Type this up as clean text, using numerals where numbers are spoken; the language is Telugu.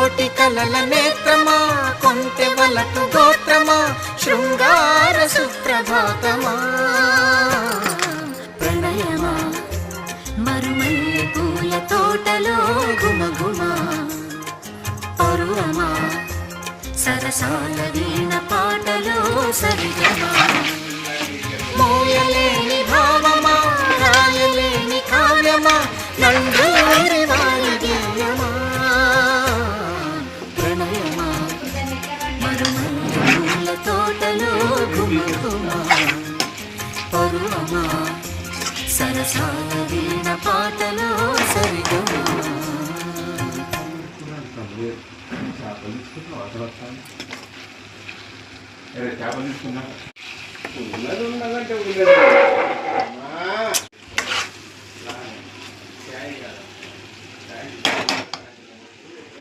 కోటి కలల నేత్రమా కొంటె వలటు గోత్రమా శృంగార సుప్రభాతమా ప్రణయమా మరుమల్లె పూల తోటలో గుమగుమా పరువమా సరసాల వీణ పాటలో సరిగమా మోయలేని భావమా రాయలేని కావ్యమా నందూరి వాయిద్యమా ప్రణయమా మరుమల్లె పూల తోటలో గుమగుమా పరువమా సరసాల వీణ పాటలో సరిగమా చేపలు తీసుకున్నా